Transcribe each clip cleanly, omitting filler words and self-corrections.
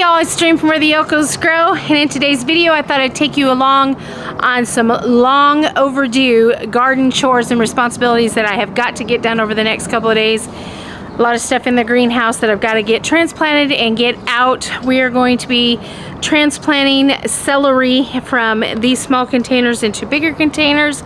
y'all, it's Dream from Where the Yocals Grow, and in today's video I thought I'd take you along on some long overdue garden chores and responsibilities that I have got to get done over the next couple of days. A lot of stuff in the greenhouse that I've got to get transplanted and get out. We are going to be transplanting celery from these small containers into bigger containers.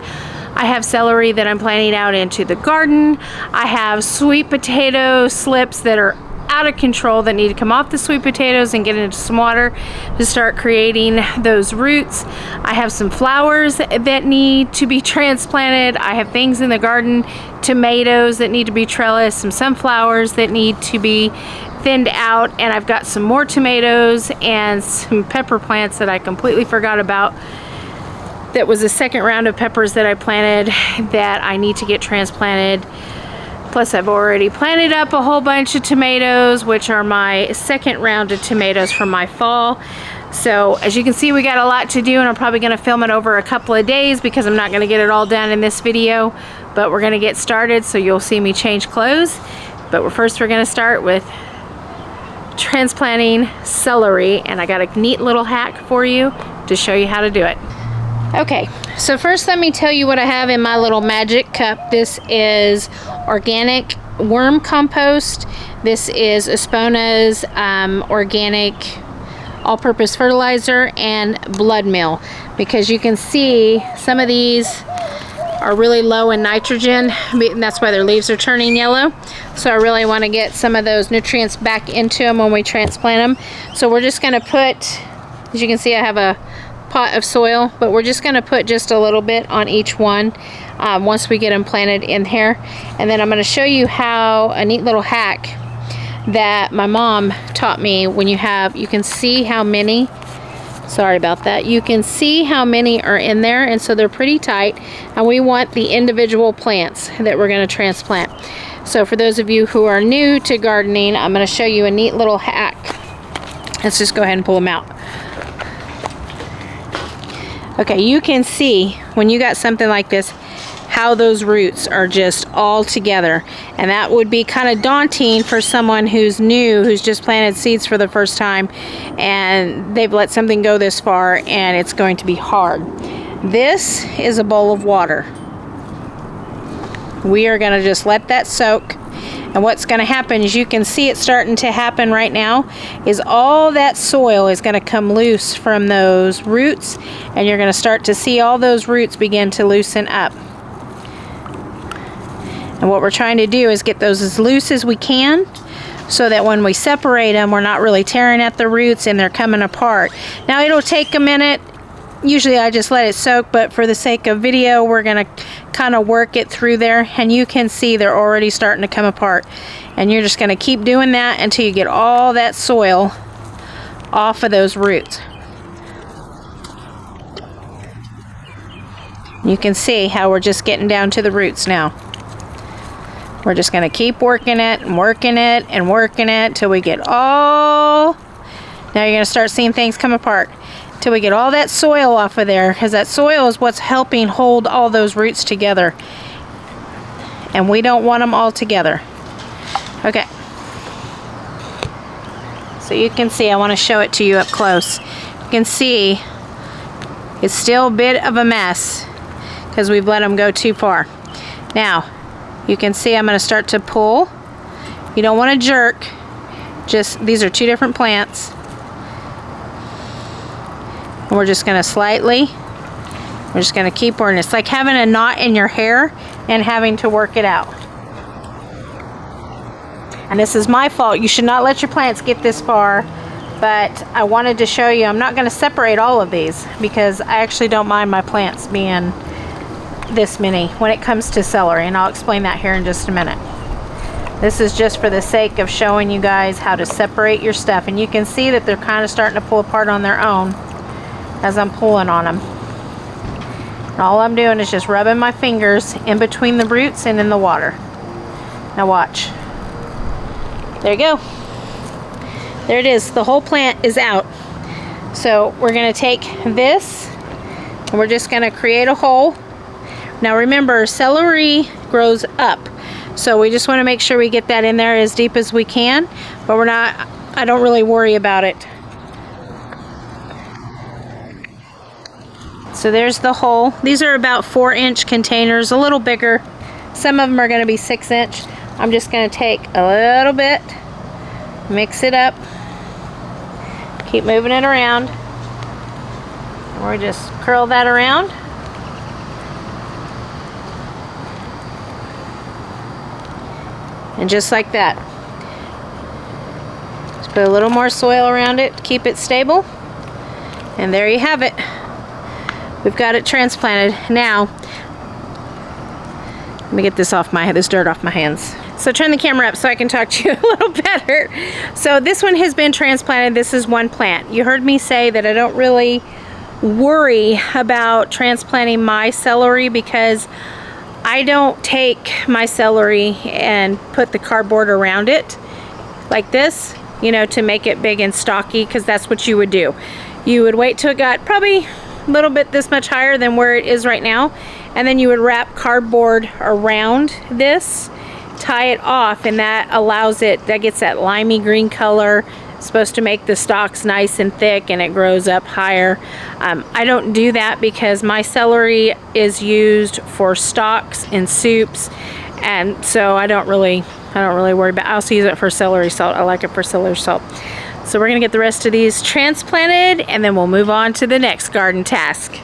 I have celery that I'm planting out into the garden. I have sweet potato slips that are out of control that need to come off the sweet potatoes and get into some water to start creating those roots. I have some flowers that need to be transplanted. I have things in the garden, tomatoes that need to be trellised, some sunflowers that need to be thinned out, and I've got some more tomatoes and some pepper plants that I completely forgot about. That was the second round of peppers that I planted that I need to get transplanted. Plus I've already planted up a whole bunch of tomatoes, which are my second round of tomatoes from my fall. So as you can see, we got a lot to do, and I'm probably going to film it over a couple of days because I'm not going to get it all done in this video. But we're going to get started, so you'll see me change clothes. But first we're going to start with transplanting celery, and I got a neat little hack for you to show you how to do it. Okay, so first let me tell you what I have in my little magic cup. This is organic worm compost. This is Espona's organic all-purpose fertilizer and blood meal, because you can see some of these are really low in nitrogen, and that's why their leaves are turning yellow. So I really want to get some of those nutrients back into them when we transplant them. So we're just going to put, as you can see, I have a pot of soil, but we're just going to put just a little bit on each one once we get them planted in here. And then I'm going to show you how a neat little hack that my mom taught me. When you can see how many, sorry about that, you can see how many are in there, and so they're pretty tight, and we want the individual plants that we're going to transplant. So for those of you who are new to gardening, I'm going to show you a neat little hack. Let's just go ahead and pull them out. Okay, you can see when you got something like this how those roots are just all together, and that would be kind of daunting for someone who's new, who's just planted seeds for the first time, and they've let something go this far and it's going to be hard. This is a bowl of water. We are going to just let that soak. And what's going to happen is, you can see it starting to happen right now, is all that soil is going to come loose from those roots, and you're going to start to see all those roots begin to loosen up. And what we're trying to do is get those as loose as we can, so that when we separate them, we're not really tearing at the roots and they're coming apart. Now it'll take a minute. Usually I just let it soak, but for the sake of video, we're going to kind of work it through there, and you can see they're already starting to come apart. And you're just going to keep doing that until you get all that soil off of those roots. You can see how we're just getting down to the roots now. We're just going to keep working it and working it and working it till we get all... Now you're going to start seeing things come apart. Till we get all that soil off of there, because that soil is what's helping hold all those roots together, and we don't want them all together. Okay, so you can see, I want to show it to you up close. You can see it's still a bit of a mess because we've let them go too far. Now you can see I'm going to start to pull. You don't want to jerk, just, these are two different plants. And we're just going to we're just going to keep working. It's like having a knot in your hair and having to work it out. And this is my fault. You should not let your plants get this far, but I wanted to show you. I'm not going to separate all of these because I actually don't mind my plants being this many when it comes to celery, and I'll explain that here in just a minute. This is just for the sake of showing you guys how to separate your stuff, and you can see that they're kind of starting to pull apart on their own as I'm pulling on them. And all I'm doing is just rubbing my fingers in between the roots and in the water. Now watch. There you go. There it is. The whole plant is out. So we're going to take this and we're just going to create a hole. Now remember, celery grows up, so we just want to make sure we get that in there as deep as we can, but I don't really worry about it So there's the hole. These are about 4-inch containers, a little bigger. Some of them are going to be 6-inch. I'm just going to take a little bit, mix it up, keep moving it around. And we'll just curl that around. And just like that. Just put a little more soil around it to keep it stable. And there you have it. We've got it transplanted. Now, let me get this dirt off my hands. So turn the camera up so I can talk to you a little better. So this one has been transplanted. This is one plant. You heard me say that I don't really worry about transplanting my celery because I don't take my celery and put the cardboard around it like this, you know, to make it big and stocky, because that's what you would do. You would wait till it got probably a little bit this much higher than where it is right now, and then you would wrap cardboard around this, tie it off, and that allows it, that gets that limey green color. It's supposed to make the stalks nice and thick and it grows up higher. I don't do that because my celery is used for stalks and soups, and so I don't really worry about it. I also use it for celery salt. I like it for celery salt. So we're gonna get the rest of these transplanted and then we'll move on to the next garden task.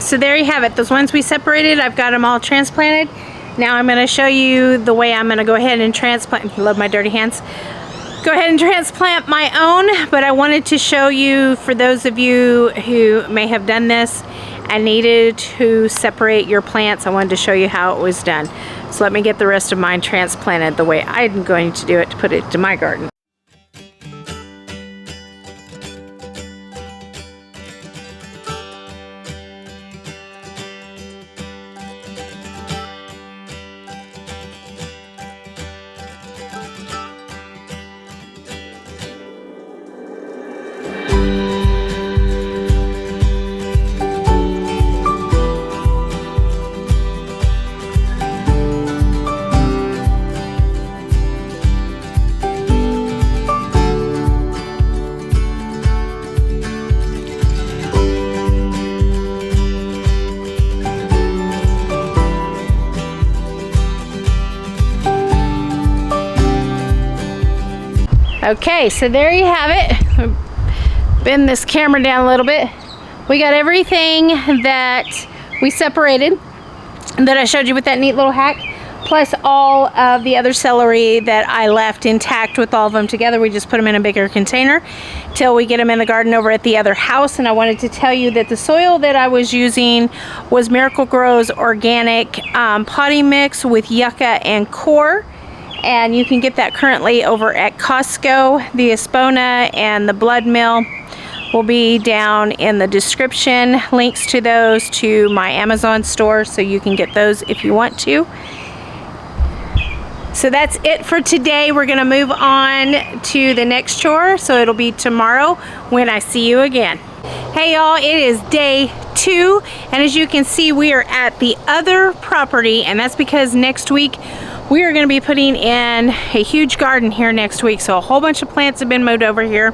So there you have it. Those ones we separated, I've got them all transplanted. Now I'm going to show you the way I'm going to go ahead and transplant. I love my dirty hands. Go ahead and transplant my own, but I wanted to show you, for those of you who may have done this and needed to separate your plants, I wanted to show you how it was done. So let me get the rest of mine transplanted the way I'm going to do it to put it to my garden. Okay, so there you have it. Bend this camera down a little bit. We got everything that we separated that I showed you with that neat little hack, plus all of the other celery that I left intact with all of them together. We just put them in a bigger container till we get them in the garden over at the other house. And I wanted to tell you that the soil that I was using was Miracle-Gro's organic potting mix with yucca and core. And you can get that currently over at Costco. The Espona and the Blood Mill will be down in the description. Links to those to my Amazon store, so you can get those if you want to. So that's it for today. We're gonna move on to the next chore, so it'll be tomorrow when I see you again. Hey y'all, it is day 2, and as you can see, we are at the other property, and that's because next week we are going to be putting in a huge garden here next week. So a whole bunch of plants have been moved over here,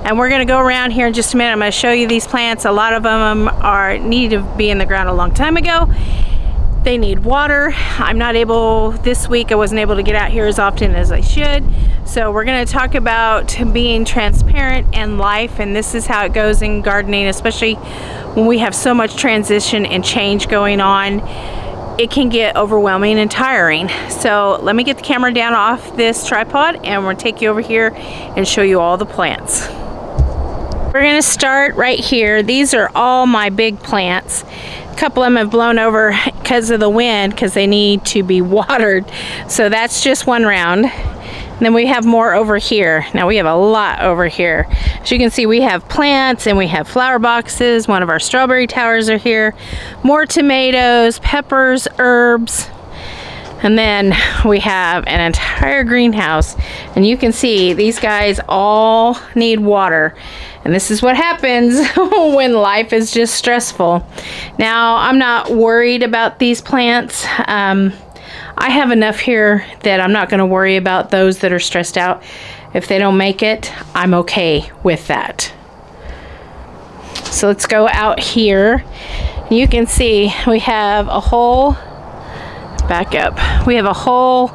and we're going to go around here in just a minute. I'm going to show you these plants. A lot of them need to be in the ground a long time ago. They need water. I'm not able, this week I wasn't able to get out here as often as I should. So we're going to talk about being transparent in life, and this is how it goes in gardening, especially when we have so much transition and change going on. It can get overwhelming and tiring. So let me get the camera down off this tripod and we'll take you over here and show you all the plants. We're gonna start right here. These are all my big plants. A couple of them have blown over because of the wind because they need to be watered. So that's just one round. And then we have more over here. Now we have a lot over here. As you can see, we have plants and we have flower boxes. One of our strawberry towers are here. More tomatoes, peppers, herbs. And then we have an entire greenhouse, and you can see these guys all need water. And this is what happens when life is just stressful. Now, I'm not worried about these plants. I have enough here that I'm not going to worry about those that are stressed out. If they don't make it, I'm okay with that. So let's go out here. You can see we have a whole, back up, we have a whole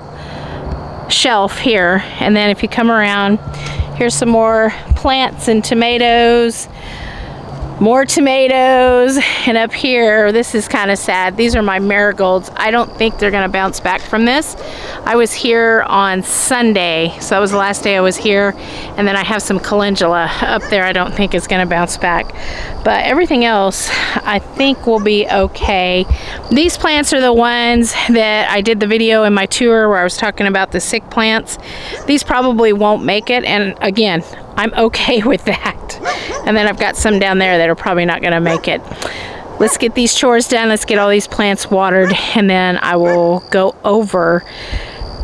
shelf here. And then if you come around, here's some more plants and tomatoes, more tomatoes. And up here, this is kind of sad. These are my marigolds. I don't think they're gonna bounce back from this. I was here on Sunday, so that was the last day I was here. And then I have some calendula up there. I don't think it's gonna bounce back. But everything else, I think will be okay. These plants are the ones that I did the video in my tour where I was talking about the sick plants. These probably won't make it, and again, I'm okay with that. And then I've got some down there that are probably not gonna make it. Let's get these chores done. Let's get all these plants watered, and then I will go over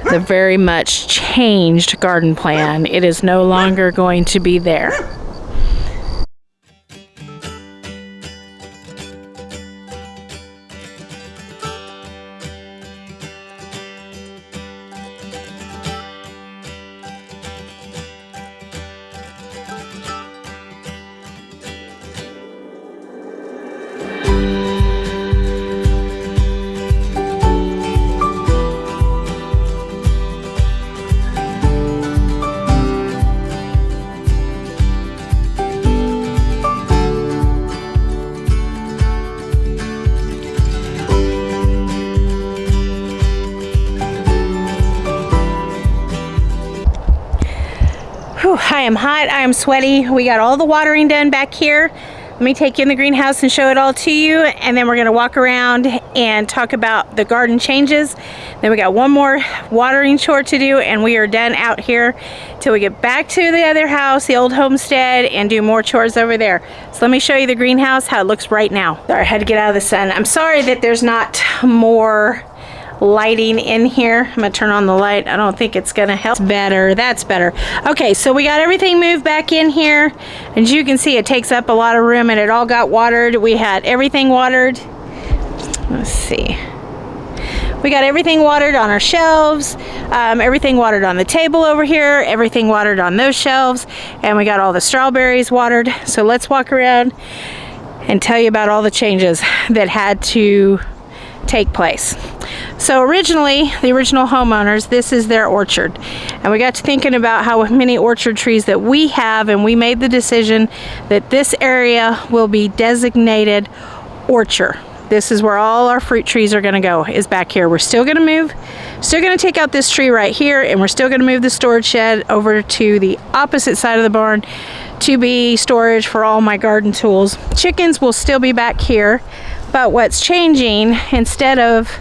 the very much changed garden plan. It is no longer going to be there. I am hot, I am sweaty. We got all the watering done back here. Let me take you in the greenhouse and show it all to you, and then we're gonna walk around and talk about the garden changes. Then we got one more watering chore to do, and we are done out here till we get back to the other house, the old homestead, and do more chores over there. So let me show you the greenhouse, how it looks right now. Sorry, I had to get out of the sun. I'm sorry that there's not more lighting in here. I'm gonna turn on the light. I don't think it's gonna help. It's better. That's better. Okay, so we got everything moved back in here, and as you can see, it takes up a lot of room, and it all got watered. We had everything watered. Let's see. We got everything watered on our shelves, everything watered on the table over here, everything watered on those shelves, and we got all the strawberries watered. So let's walk around and tell you about all the changes that had to take place. So originally, the original homeowners, this is their orchard, and we got to thinking about how many orchard trees that we have, and we made the decision that this area will be designated orchard. This is where all our fruit trees are going to go, is back here. We're still going to take out this tree right here, and we're still going to move the storage shed over to the opposite side of the barn to be storage for all my garden tools. Chickens will still be back here, but what's changing, instead of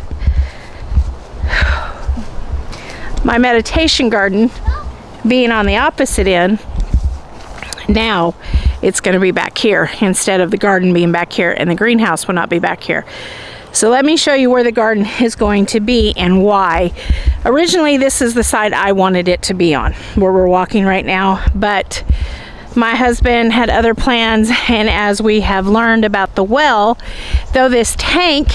my meditation garden being on the opposite end, now it's going to be back here instead of the garden being back here, and the greenhouse will not be back here. So let me show you where the garden is going to be and why. Originally, this is the side I wanted it to be on, where we're walking right now, but my husband had other plans, and as we have learned about the well, though this tank,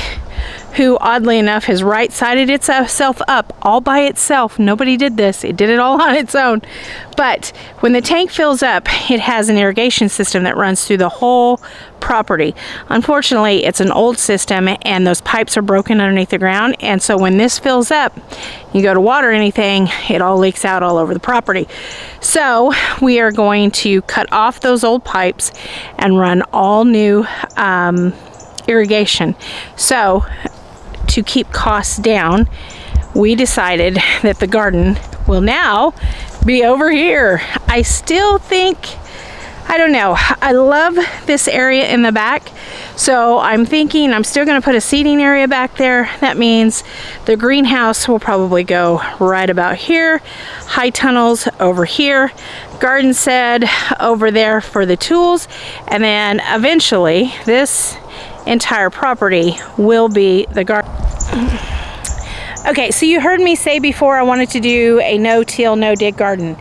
who oddly enough has right-sided itself up all by itself. Nobody did this. It did it all on its own. But when the tank fills up, it has an irrigation system that runs through the whole property. Unfortunately, it's an old system, and those pipes are broken underneath the ground. And so when this fills up, you go to water anything, it all leaks out all over the property. So we are going to cut off those old pipes and run all new irrigation. So to keep costs down, we decided that the garden will now be over here. I still think, I don't know, I love this area in the back, so I'm thinking I'm still going to put a seating area back there. That means the greenhouse will probably go right about here, high tunnels over here, garden shed over there for the tools, and then eventually this entire property will be the garden. Okay, so you heard me say before I wanted to do a no-till, no-dig garden.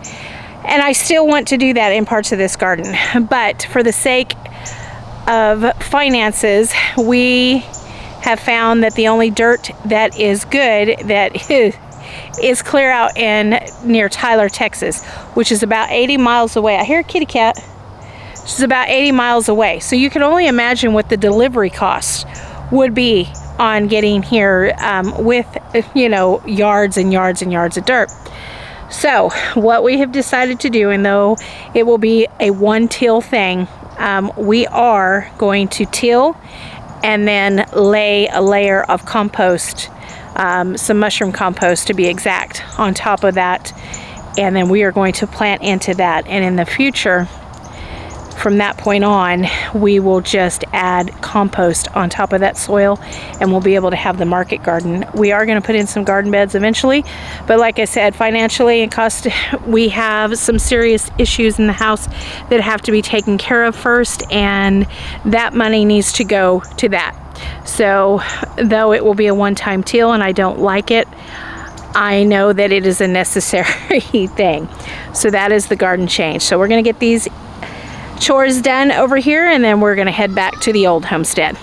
And I still want to do that in parts of this garden. But for the sake of finances, we have found that the only dirt that is good that is clear out in near Tyler, Texas, which is about 80 miles away. I hear a kitty cat. Which is about 80 miles away. So you can only imagine what the delivery cost would be on getting here with, you know, yards and yards and yards of dirt. So what we have decided to do, and though it will be a one-till thing, we are going to till and then lay a layer of compost, some mushroom compost to be exact, on top of that, and then we are going to plant into that. And in the future, from that point on, we will just add compost on top of that soil, and we'll be able to have the market garden. We are going to put in some garden beds eventually, but like I said, financially and cost, we have some serious issues in the house that have to be taken care of first, and that money needs to go to that. So though it will be a one-time till and I don't like it, I know that it is a necessary thing. So that is the garden change. So we're going to get these chores done over here, and then we're going to head back to the old homestead.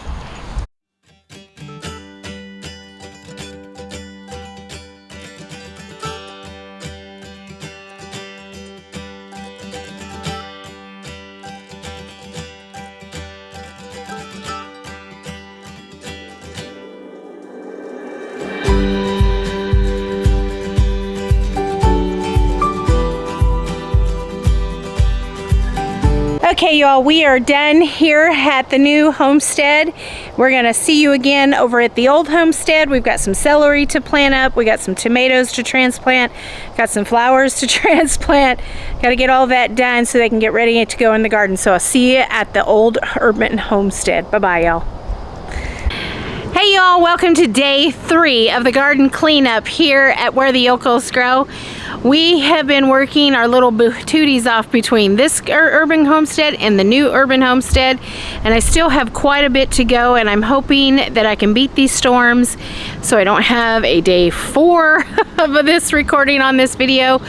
Okay, y'all, we are done here at the new homestead. We're gonna see you again over at the old homestead. We've got some celery to plant up. We got some tomatoes to transplant. Got some flowers to transplant. Got to get all that done so they can get ready to go in the garden. So I'll see you at the old urban homestead. Bye-bye, y'all. Hey y'all, welcome to day 3 of the garden cleanup here at Where the Yokels Grow. We have been working our little tooties off between this urban homestead and the new urban homestead, and I still have quite a bit to go, and I'm hoping that I can beat these storms so I don't have a day 4 of this recording on this video.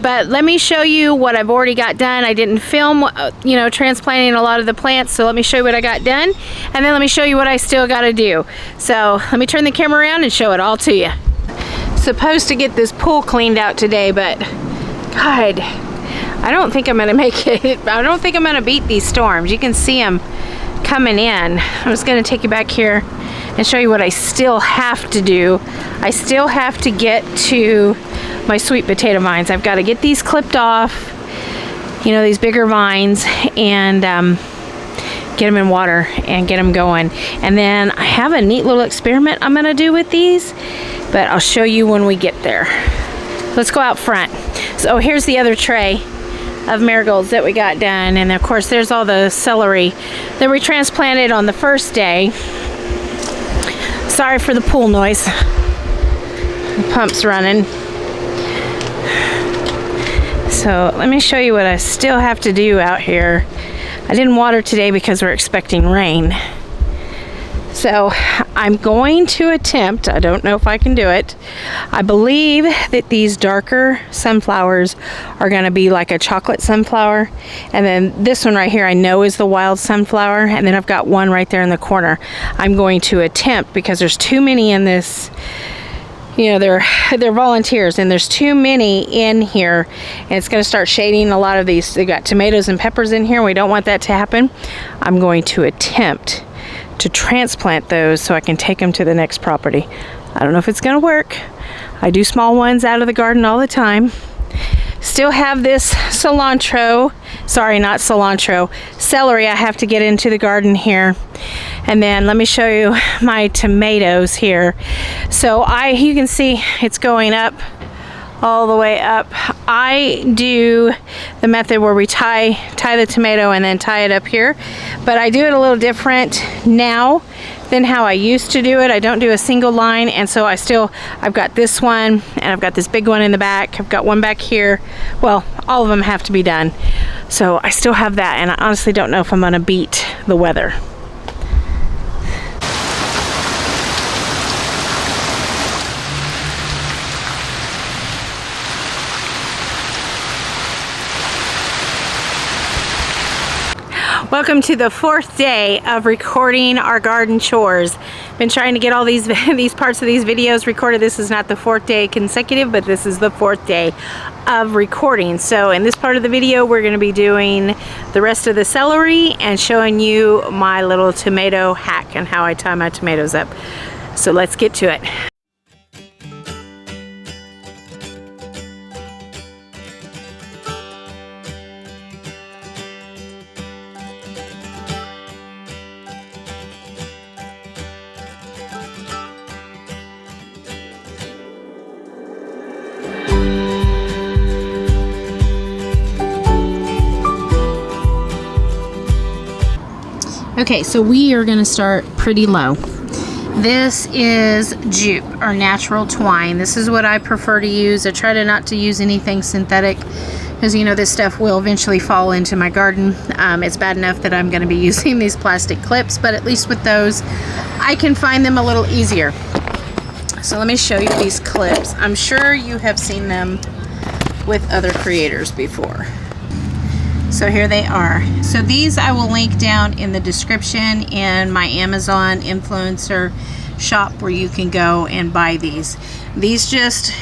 But let me show you what I've already got done. I didn't film, you know, transplanting a lot of the plants, so let me show you what I got done, and then let me show you what I still got to do. So let me turn the camera around and show it all to you. Supposed to get this pool cleaned out today, but God, I don't think I'm gonna make it. I don't think I'm gonna beat these storms. You can see them coming in. I'm just gonna take you back here and show you what I still have to do. I still have to get to my sweet potato vines. I've got to get these clipped off, you know, these bigger vines, and get them in water and get them going. And then I have a neat little experiment I'm gonna do with these, but I'll show you when we get there. Let's go out front. So here's the other tray of marigolds that we got done, and of course there's all the celery that we transplanted on the first day. Sorry for the pool noise. The pump's running. So let me show you what I still have to do out here. I didn't water today because we're expecting rain. So I'm going to attempt, I don't know if I can do it, I believe that these darker sunflowers are going to be like a chocolate sunflower, and then this one right here I know is the wild sunflower, and then I've got one right there in the corner. I'm going to attempt, because there's too many in this, you know, they're volunteers, and there's too many in here, and it's going to start shading a lot of these. They've got tomatoes and peppers in here. We don't want that to happen. I'm going to attempt to transplant those so I can take them to the next property. I don't know if it's going to work. I do small ones out of the garden all the time. Still have this cilantro, sorry, not cilantro, celery I have to get into the garden here. And then let me show you my tomatoes here. So you can see it's going up, all the way up. I do the method where we tie the tomato and then tie it up here, but I do it a little different now than how I used to do it. I don't do a single line, and so I've got this one, and I've got this big one in the back. I've got one back here. Well, all of them have to be done. So I still have that, and I honestly don't know if I'm gonna beat the weather. Welcome to the 4th day of recording our garden chores. Been trying to get all these these parts of these videos recorded. This is not the 4th day consecutive, but this is the 4th day of recording. So in this part of the video, we're going to be doing the rest of the celery and showing you my little tomato hack and how I tie my tomatoes up. So let's get to it. Okay, so we are going to start pretty low. This is jute, or natural twine. This is what I prefer to use. I try to not to use anything synthetic because, you know, this stuff will eventually fall into my garden. It's bad enough that I'm going to be using these plastic clips, but at least with those, I can find them a little easier. So let me show you these clips. I'm sure you have seen them with other creators before. So here they are. So these I will link down in the description in my Amazon influencer shop where you can go and buy these. These just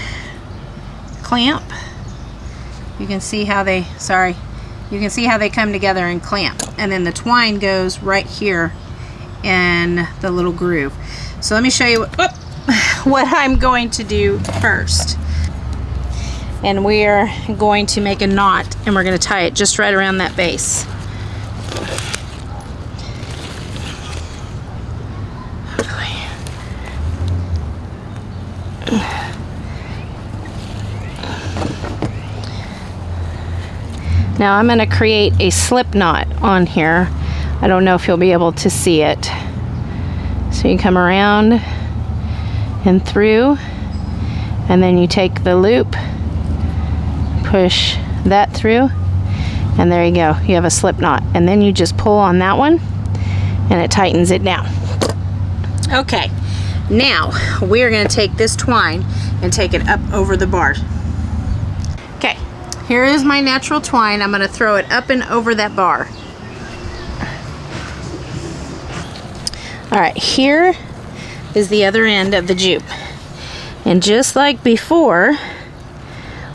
clamp. You can see how they, you can see how they come together and clamp. And then the twine goes right here in the little groove. So let me show you what I'm going to do first. And we are going to make a knot and we're going to tie it just right around that base. Now I'm going to create a slip knot on here. I don't know if you'll be able to see it. So you come around and through, and then you take the loop, push that through, and there you go. You have a slip knot, and then you just pull on that one and it tightens it down. Okay, now we're going to take this twine and take it up over the bar. Okay, here is my natural twine. I'm going to throw it up and over that bar. Alright, here is the other end of the jute, and just like before,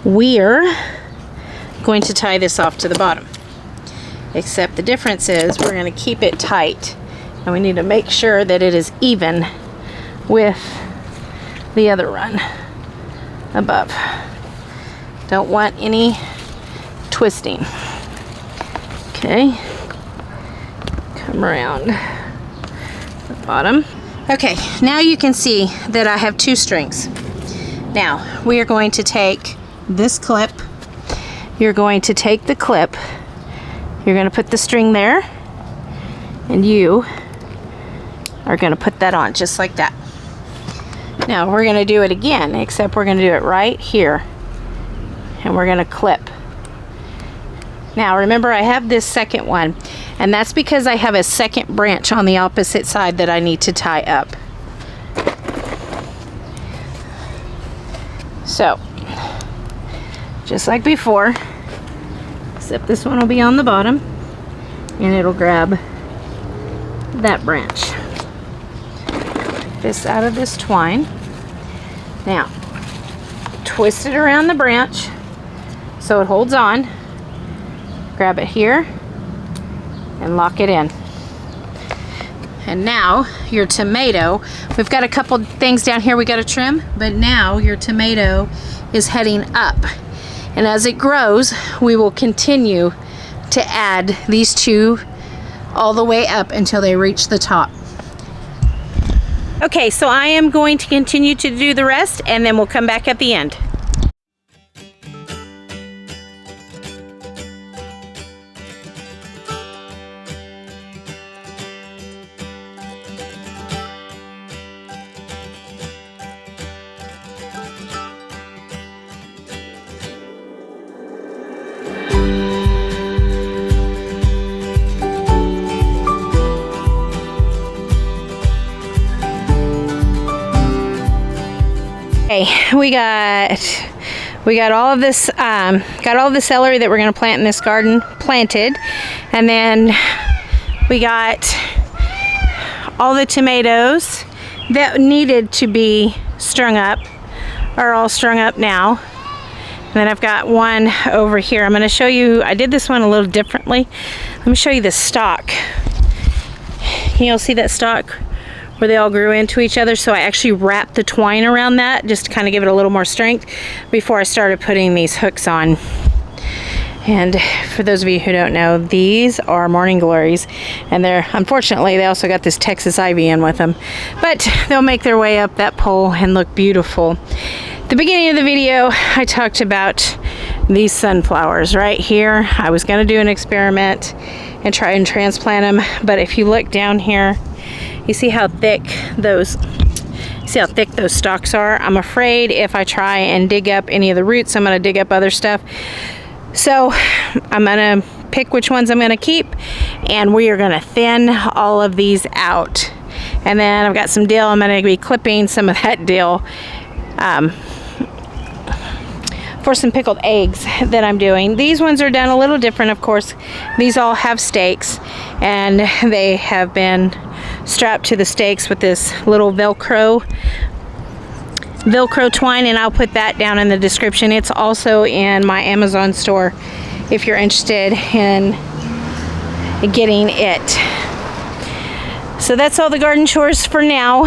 we're going to tie this off to the bottom, except the difference is we're going to keep it tight, and we need to make sure that it is even with the other run above. Don't want any twisting. Okay, come around the bottom. Okay, now you can see that I have two strings. Now we are going to take this clip, you're going to take the clip, you're going to put the string there, and you are going to put that on just like that. Now we're going to do it again, except we're going to do it right here, and we're going to clip. Now remember, I have this second one, and that's because I have a second branch on the opposite side that I need to tie up. So just like before, except this one will be on the bottom and it'll grab that branch. Take this out of this twine. Now twist it around the branch so it holds on. Grab it here and lock it in. And now your tomato, we've got a couple things down here we got to trim, but now your tomato is heading up. And as it grows, we will continue to add these two all the way up until they reach the top. Okay, so I am going to continue to do the rest, and then we'll come back at the end. Okay, we got all of this, got all of the celery that we're going to plant in this garden planted, and then We got all the tomatoes that needed to be strung up are all strung up now. And then I've got one over here. I'm going to show you, I did this one a little differently. Let me show you the stalk. You'll see that stalk where they all grew into each other. So I actually wrapped the twine around that just to kind of give it a little more strength before I started putting these hooks on. And for those of you who don't know, these are morning glories, and they're, unfortunately, they also got this Texas ivy in with them, but they'll make their way up that pole and look beautiful. At the beginning of the video, I talked about these sunflowers right here. I was going to do an experiment and try and transplant them, but if you look down here, you see how thick those stalks are. I'm afraid if I try and dig up any of the roots, I'm going to dig up other stuff. So I'm going to pick which ones I'm going to keep, and we are going to thin all of these out. And then I've got some dill. I'm going to be clipping some of that dill for some pickled eggs that I'm doing. These ones are done a little different, of course. These all have stakes, and they have been strapped to the stakes with this little Velcro twine, and I'll put that down in the description. It's also in my Amazon store if you're interested in getting it. So that's all the garden chores for now.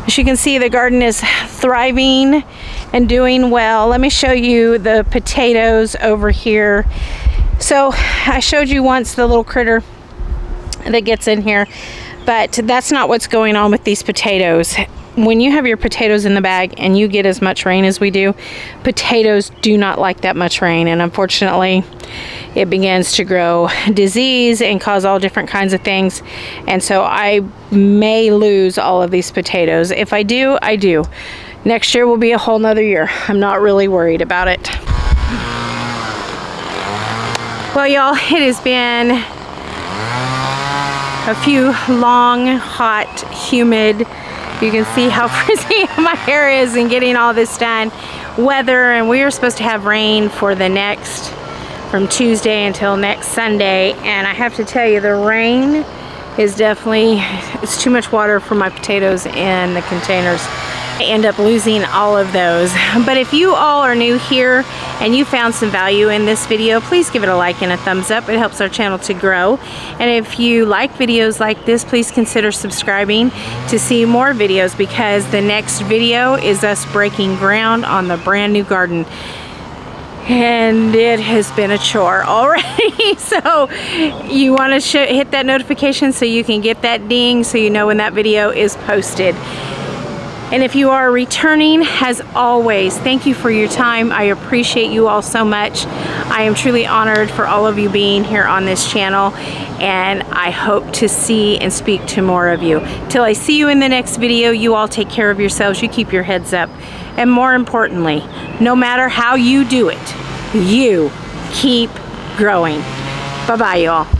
As you can see, the garden is thriving and doing well. Let me show you the potatoes over here. So I showed you once the little critter that gets in here, but that's not what's going on with these potatoes. When you have your potatoes in the bag and you get as much rain as we do, potatoes do not like that much rain, and unfortunately it begins to grow disease and cause all different kinds of things. And so I may lose all of these potatoes. If I do, I do. Next year will be a whole nother year. I'm not really worried about it. Well, y'all, it has been a few long, hot, humid, you can see how frizzy my hair is in getting all this done, weather, and we are supposed to have rain for the next, from Tuesday until next Sunday. And I have to tell you, the rain is definitely, it's too much water for my potatoes in the containers. I end up losing all of those. But if you all are new here and you found some value in this video, please give it a like and a thumbs up. It helps our channel to grow. And if you like videos like this, please consider subscribing to see more videos, because the next video is us breaking ground on the brand new garden. And it has been a chore already. So you want to hit that notification so you can get that ding so you know when that video is posted. And if you are returning, as always, thank you for your time. I appreciate you all so much. I am truly honored for all of you being here on this channel, and I hope to see and speak to more of you. Till I see you in the next video, you all take care of yourselves, you keep your heads up, and more importantly, no matter how you do it, you keep growing. Bye-bye, y'all.